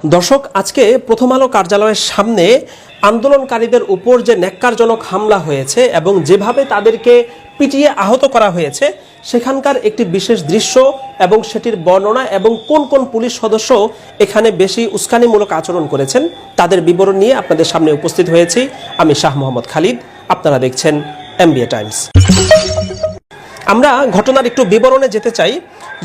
দর্শক, আজকে প্রথম আলো কার্যালয়ের সামনে আন্দোলনকারীদের উপর যে ন্যাক্কারজনক হামলা হয়েছে এবং যেভাবে তাদেরকে পিটিয়ে আহত করা হয়েছে সেখানকার একটি বিশেষ দৃশ্য এবং সেটির বর্ণনা এবং কোন কোন পুলিশ সদস্য এখানে বেশি উস্কানিমূলক আচরণ করেছেন তাদের বিবরণ নিয়ে আপনাদের সামনে উপস্থিত হয়েছি। আমি শাহ মোহাম্মদ খালিদ, আপনারা দেখছেন এমবিএ টাইমস। আমরা ঘটনার একটু বিবরণে যেতে চাই।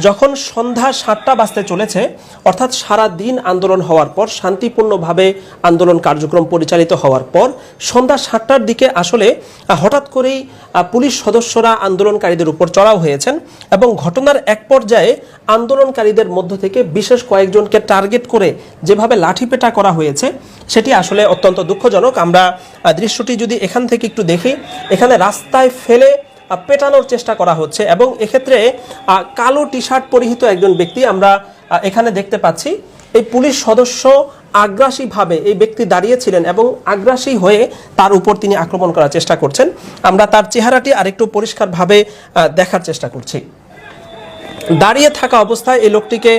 যখন সন্ধ্যা ৭টা বাজতে চলেছে, অর্থাৎ সারা দিন আন্দোলন হওয়ার পর, শান্তিপূর্ণভাবে আন্দোলন কার্যক্রম পরিচালিত হওয়ার পর সন্ধ্যা ৭টার দিকে আসলে হঠাৎ করেই পুলিশ সদস্যরা আন্দোলনকারীদের উপর চড়াও হয়েছেন এবং ঘটনার এক পর্যায়ে আন্দোলনকারীদের মধ্য থেকে বিশেষ কয়েকজনকে টার্গেট করে যেভাবে লাঠিপেটা করা হয়েছে সেটি আসলে অত্যন্ত দুঃখজনক। আমরা দৃশ্যটি যদি এখান থেকে একটু দেখি, এখানে রাস্তায় ফেলে পেটানোর চেষ্টা করা হচ্ছে এবং এক্ষেত্রে কালো টি শার্ট পরিহিত একজন ব্যক্তি আমরা এখানে দেখতে পাচ্ছি। এই পুলিশ সদস্য আগ্রাসীভাবে এই ব্যক্তি দাঁড়িয়েছিলেন এবং আগ্রাসী হয়ে তার উপর তিনি আক্রমণ করার চেষ্টা করছেন। আমরা তার চেহারাটি আরেকটু পরিষ্কারভাবে দেখার চেষ্টা করছি। দাঁড়িয়ে থাকা অবস্থায় এই লোকটিকে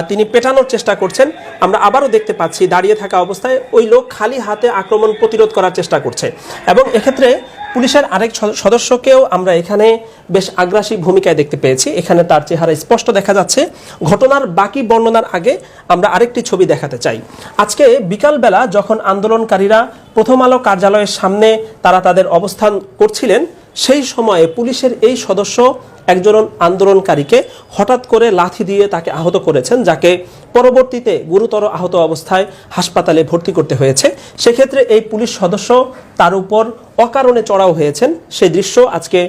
তিনি পেটানোর চেষ্টা করছেন। আমরা আবারও দেখতে পাচ্ছি দাঁড়িয়ে থাকা অবস্থায় ওই লোক খালি হাতে আক্রমণ প্রতিরোধ করার চেষ্টা করছে এবং এক্ষেত্রে পুলিশের আরেক সদস্যকেও আমরা এখানে বেশ আগ্রাসী ভূমিকায় দেখতে পেয়েছি। এখানে তার চেহারা স্পষ্ট দেখা যাচ্ছে। ঘটনার বাকি বর্ণনার আগে আমরা আরেকটি ছবি দেখাতে চাই। আজকে বিকালবেলা যখন আন্দোলনকারীরা প্রথম আলো কার্যালয়ের সামনে তারা তাদের অবস্থান করছিলেন, সেই সময়ে পুলিশের এই সদস্য একজন আন্দোলনকারীকে হঠাৎ করে লাথি দিয়ে তাকে আহত করেছেন, যাকে পরবর্তীতে গুরুতর আহত অবস্থায় হাসপাতালে ভর্তি করতে হয়েছে। সেক্ষেত্রে এই পুলিশ সদস্য তার উপর অকারণে চড়াও হয়েছেন। সেই দৃশ্য আজকে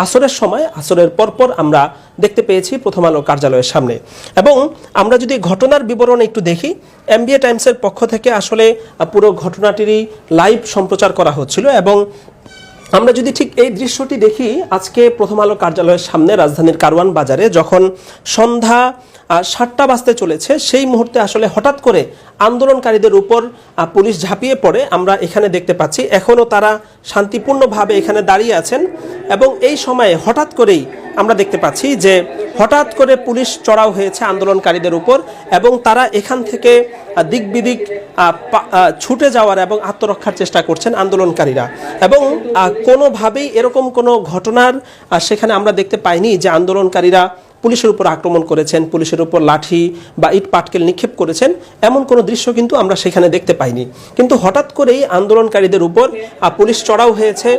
আসরের সময়, আসরের পরপর আমরা দেখতে পেয়েছি প্রথম আলো কার্যালয়ের সামনে। এবং আমরা যদি ঘটনার বিবরণ একটু দেখি, এমবিএ টাইমসের পক্ষ থেকে আসলে পুরো ঘটনাটিরই লাইভ সম্প্রচার করা হচ্ছিল এবং আমরা যদি ঠিক এই দৃশ্যটি দেখি, আজকে প্রথম আলো কার্যালয়ের সামনে রাজধানীর কারওয়ান বাজারে যখন সন্ধ্যা ৭টা বাজতে চলেছে, সেই মুহূর্তে আসলে হঠাৎ করে আন্দোলনকারীদের উপর পুলিশ ঝাঁপিয়ে পড়ে। আমরা এখানে দেখতে পাচ্ছি এখনও তারা শান্তিপূর্ণভাবে এখানে দাঁড়িয়ে আছেন এবং এই সময়ে হঠাৎ করেই আমরা দেখতে পাচ্ছি যে হঠাৎ করে পুলিশ চড়াও হয়েছে আন্দোলনকারীদের উপর এবং তারা এখান থেকে দিক বিদিক ছুটে যাওয়ার এবং আত্মরক্ষার চেষ্টা করছেন আন্দোলনকারীরা। এবং কোনোভাবেই এরকম কোনো ঘটনার সেখানে আমরা দেখতে পাইনি যে আন্দোলনকারীরা পুলিশের উপর আক্রমণ করেছেন, পুলিশের উপর লাঠি বা ইট পাটকেল নিক্ষেপ করেছেন, এমন কোনো দৃশ্য কিন্তু আমরা সেখানে দেখতে পাইনি। কিন্তু হঠাৎ করেই আন্দোলনকারীদের উপর পুলিশ চড়াও হয়েছে,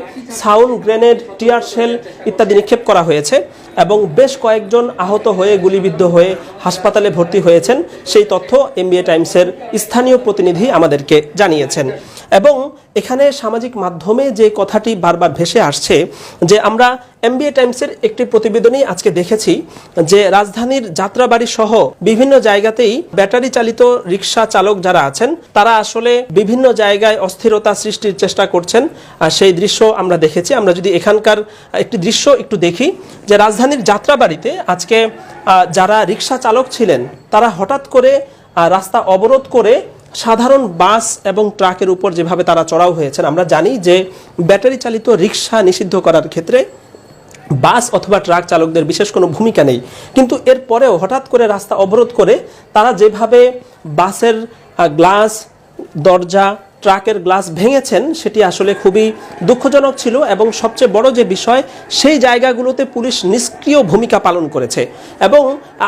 সাউন্ড গ্রেনেড, টিয়ার শেল ইত্যাদি নিক্ষেপ করা হয়েছে এবং বেশ কয়েকজন আহত হয়ে গুলিবিদ্ধ হয়ে হাসপাতালে ভর্তি হয়েছেন। সেই তথ্য এমবিএ টাইমসের স্থানীয় প্রতিনিধি আমাদেরকে জানিয়েছেন। এবং এখানে সামাজিক মাধ্যমে যে কথাটি বারবার ভেসে আসছে যে আমরা এমবিএ টাইমসের একটি প্রতিবেদনেই আজকে দেখেছি যে রাজধানীর যাত্রাবাড়ি সহ বিভিন্ন জায়গাতেই ব্যাটারি চালিত রিক্সা চালক যারা আছেন তারা আসলে বিভিন্ন জায়গায় অস্থিরতা সৃষ্টির চেষ্টা করছেন। সেই দৃশ্য আমরা দেখেছি। আমরা যদি এখানকার একটি দৃশ্য একটু দেখি, যে রাজধানীর যাত্রাবাড়িতে আজকে যারা রিক্সা চালক ছিলেন তারা হঠাৎ করে রাস্তা অবরোধ করে সাধারণ বাস এবং ট্রাকের উপর যেভাবে তারা চড়াও হয়েছেন। আমরা জানি যে ব্যাটারি চালিত রিক্সা নিষিদ্ধ করার ক্ষেত্রে বাস অথবা ট্রাক চালকদের বিশেষ কোনো ভূমিকা নেই, কিন্তু এরপরেও হঠাৎ করে রাস্তা অবরোধ করে তারা যেভাবে বাসের গ্লাস, দরজা, ট্রাকের গ্লাস ভেঙেছেন সেটি আসলে খুবই দুঃখজনক ছিল। এবং সবচেয়ে বড় যে বিষয়, সেই জায়গাগুলোতে পুলিশ নিষ্ক্রিয় ভূমিকা পালন করেছে। এবং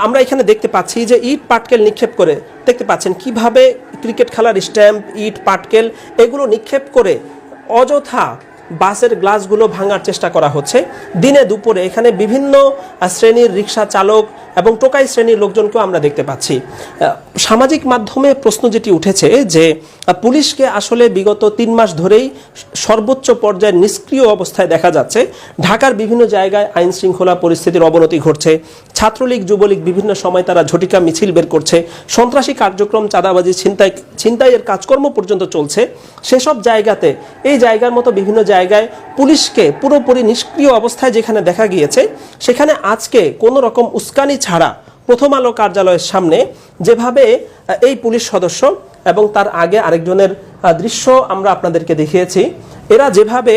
আমরা এখানে দেখতে পাচ্ছি যে ইট পাটকেল নিক্ষেপ করে, দেখতে পাচ্ছেন কিভাবে ক্রিকেট খেলার স্ট্যাম্প, ইট পাটকেল এগুলো নিক্ষেপ করে অযথা বাসের গ্লাসগুলো ভাঙার চেষ্টা করা হচ্ছে। দিনে দুপুরে এখানে বিভিন্ন শ্রেণীর রিক্সা চালক এবং টোকাই শ্রেণীর লোকজনকেও আমরা দেখতে পাচ্ছি। সামাজিক মাধ্যমে প্রশ্ন যেটি উঠেছে যে পুলিশকে আসলে বিগত ৩ মাস ধরেই সর্বোচ্চ পর্যায়ে নিষ্ক্রিয় অবস্থায় দেখা যাচ্ছে। ঢাকার বিভিন্ন জায়গায় আইন শৃঙ্খলা পরিস্থিতির অবনতি ঘটছে। ছাত্রলীগ, যুবলীগ বিভিন্ন সময় তারা ঝটিকা মিছিল বের করছে। সন্ত্রাসী কার্যক্রম, চাঁদাবাজি, ছিনতাইয়ের কাজকর্ম পর্যন্ত চলছে। সেসব জায়গাতে এই জায়গার মতো বিভিন্ন জায়গায় পুলিশকে পুরোপুরি নিষ্ক্রিয় অবস্থায় যেখানে দেখা গিয়েছে, সেখানে আজকে কোনো রকম উস্কানি ছাড়া প্রথম আলো কার্যালয়ের সামনে যেভাবে এই পুলিশ সদস্য এবং তার আগে আরেকজনের দৃশ্য আমরা আপনাদেরকে দেখিয়েছি, এরা যেভাবে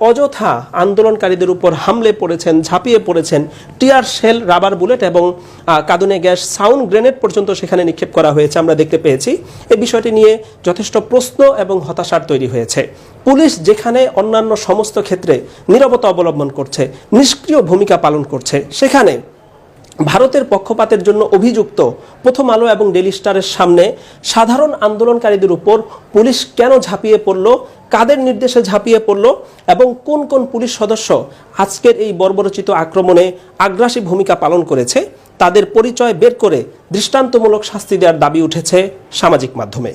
অযথা আন্দোলনকারীদের উপর হামলে পড়েছেন, ঝাঁপিয়ে পড়েছেন, টিয়ার শেল, রাবার বুলেট এবং কাঁদুনে গ্যাস, সাউন্ড গ্রেনেড পর্যন্ত সেখানে নিক্ষেপ করা হয়েছে আমরা দেখতে পেয়েছি। এই বিষয়টি নিয়ে যথেষ্ট প্রশ্ন এবং হতাশার তৈরি হয়েছে। পুলিশ যেখানে অন্যান্য সমস্ত ক্ষেত্রে নীরবতা অবলম্বন করছে, নিষ্ক্রিয় ভূমিকা পালন করছে, সেখানে ভারতের পক্ষপাতের জন্য অভিযুক্ত প্রথম আলো এবং ডেইলি স্টারের সামনে সাধারণ আন্দোলনকারীদের উপর পুলিশ কেন ঝাঁপিয়ে পড়ল, কাদের নির্দেশে ঝাঁপিয়ে পড়ল এবং কোন কোন পুলিশ সদস্য আজকের এই বর্বরচিত আক্রমণে আগ্রাসী ভূমিকা পালন করেছে, তাদের পরিচয় বের করে দৃষ্টান্তমূলক শাস্তি দেওয়ার দাবি উঠেছে সামাজিক মাধ্যমে।